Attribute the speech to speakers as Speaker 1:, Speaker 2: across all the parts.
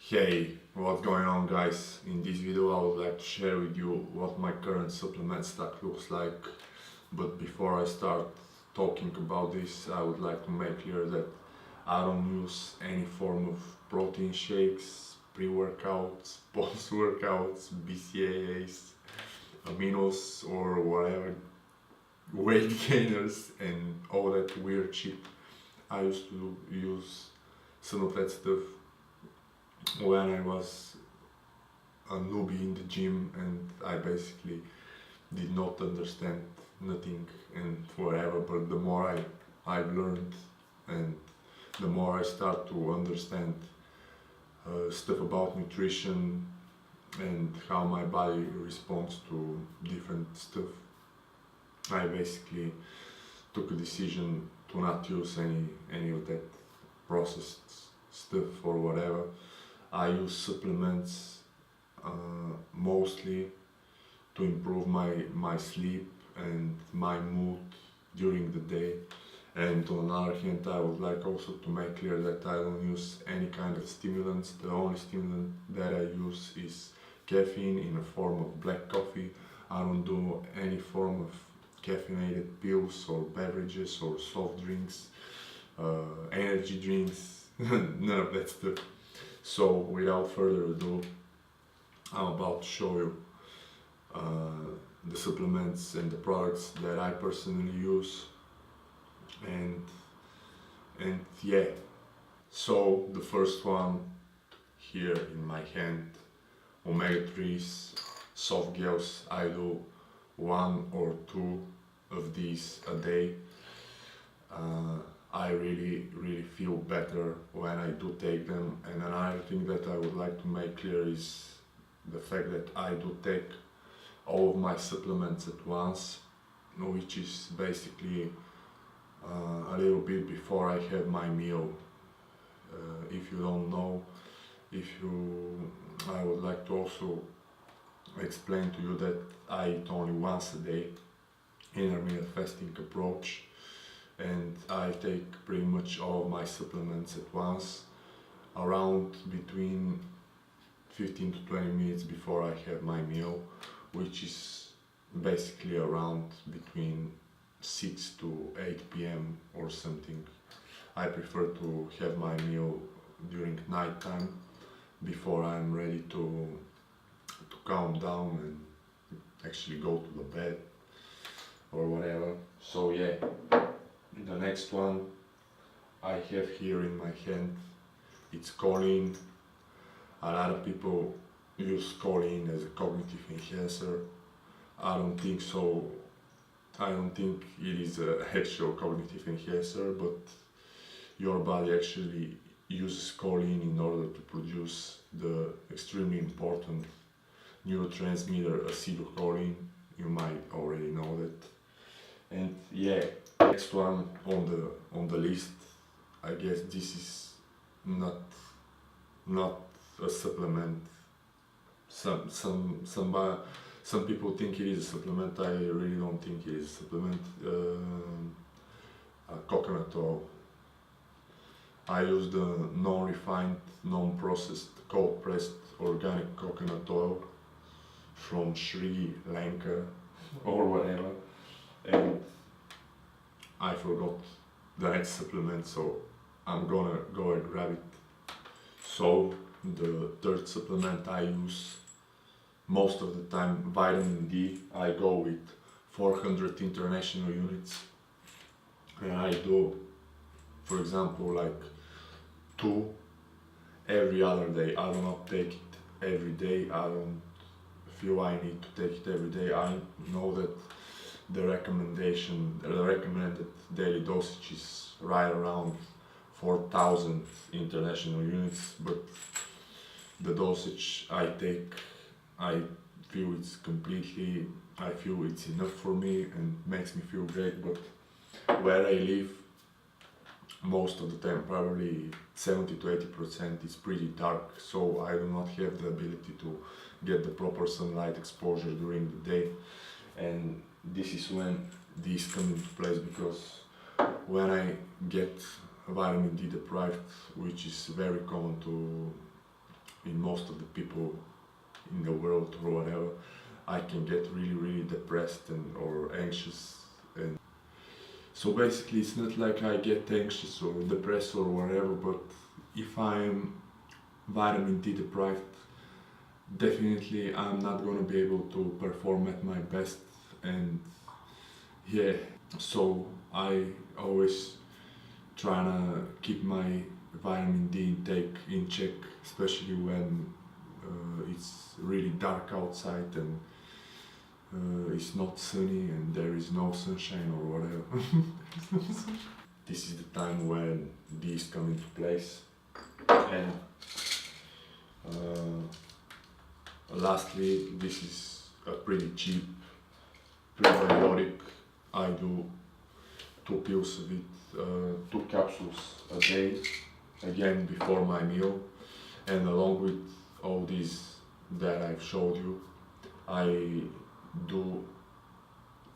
Speaker 1: Hey, what's going on guys? In this video I would like to share with you what my current supplement stack looks like. But before I start talking about this, I would like to make clear that I don't use any form of protein shakes, pre-workouts, post-workouts, BCAAs, aminos or whatever, weight gainers and all that weird shit. I used to use some of that stuff when I was a newbie in the gym, and I basically did not understand nothing and forever. But the more I've learned and the more I start to understand stuff about nutrition and how my body responds to different stuff, I basically took a decision to not use any of that processed stuff or whatever. I use supplements mostly to improve my sleep and my mood during the day. And on the other hand, I would like also to make clear that I don't use any kind of stimulants. The only stimulant that I use is caffeine in a form of black coffee. I don't do any form of caffeinated pills or beverages or soft drinks, energy drinks, none of that stuff. So without further ado, I'm about to show you the supplements and the products that I personally use, and yeah. So the first one here in my hand, omega-3s, soft gels. I do 1 or 2 of these a day. I really feel better when I do take them. And another thing that I would like to make clear is the fact that I do take all of my supplements at once, which is basically a little bit before I have my meal. If you don't know, I would like to also explain to you that I eat only once a day, intermittent fasting approach, and I take pretty much all of my supplements at once, around between 15 to 20 minutes before I have my meal, which is basically around between 6 to 8 p.m. or something. I prefer to have my meal during night time before I'm ready to calm down and actually go to the bed or whatever. So yeah, the next one I have here in my hand, it's choline. A lot of people use choline as a cognitive enhancer. I don't think so. I don't think it is an actual cognitive enhancer, but your body actually uses choline in order to produce the extremely important neurotransmitter acetylcholine. You might already know that. And yeah, next one on the list, I guess this is not a supplement. Some people think it is a supplement. I really don't think it is a supplement. Coconut oil. I use the non-refined, non-processed, cold-pressed organic coconut oil from Sri Lanka or whatever, and I forgot the next supplement, so I'm gonna go and grab it. So the third supplement I use most of the time, vitamin D. I go with 400 international units, and I do, for example, like 2 every other day. I do not take it every day. I don't feel I need to take it every day. I know that the recommended daily dosage is right around 4,000 international units, but the dosage I take, I feel it's enough for me and makes me feel great. But where I live, most of the time, probably 70 to 80%, is pretty dark, so I do not have the ability to get the proper sunlight exposure during the day. And this is when these come into place, because when I get vitamin D deprived, which is very common in most of the people in the world or whatever, I can get really depressed and or anxious. And so basically it's not like I get anxious or depressed or whatever, but if I'm vitamin D deprived, definitely I'm not gonna be able to perform at my best. And yeah, so I always trying to keep my vitamin D intake in check, especially when it's really dark outside and it's not sunny and there is no sunshine or whatever. This is the time when these come into place. And lastly, this is a pretty cheap prebiotic. I do 2 pills of it, 2 capsules a day, again before my meal, and along with all these that I've showed you, I do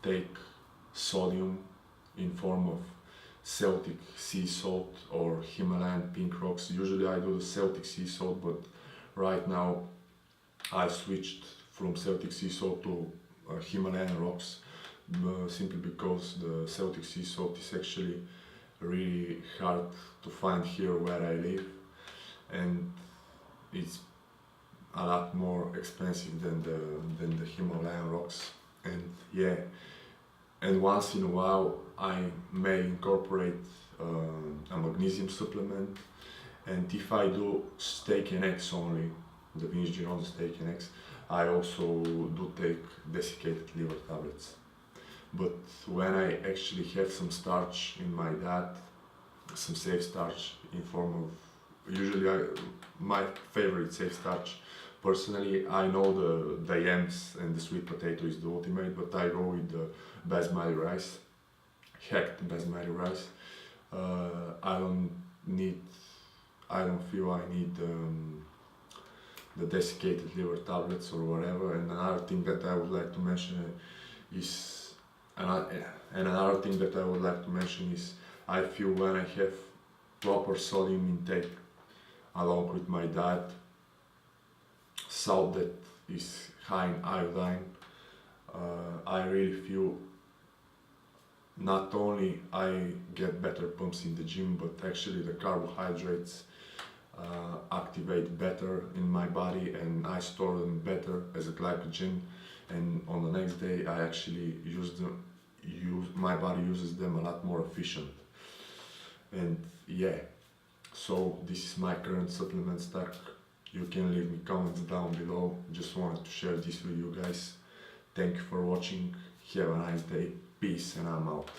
Speaker 1: take sodium in form of Celtic sea salt or Himalayan pink rocks. Usually I do the Celtic sea salt, but right now I switched from Celtic sea salt to Himalayan rocks, simply because the Celtic sea salt is actually really hard to find here where I live, and it's a lot more expensive than the Himalayan rocks. And yeah, and once in a while I may incorporate a magnesium supplement, and if I do steak and eggs only, the Vinci Gironde steak and eggs, I also do take desiccated liver tablets. But when I actually have some starch in my diet, some safe starch in form of, usually my favorite safe starch, personally, I know the yams and the sweet potato is the ultimate, but I go with the basmati rice, hacked basmati rice. I don't feel I need the desiccated liver tablets or whatever. And another thing that I would like to mention is, I feel when I have proper sodium intake along with my diet, salt that is high in iodine, I really feel not only I get better pumps in the gym, but actually the carbohydrates activate better in my body and I store them better as a glycogen, and on the next day I actually my body uses them a lot more efficient. And yeah, so this is my current supplement stack. You can leave me comments down below. Just wanted to share this with you guys. Thank you for watching. Have a nice day. Peace, and I'm out.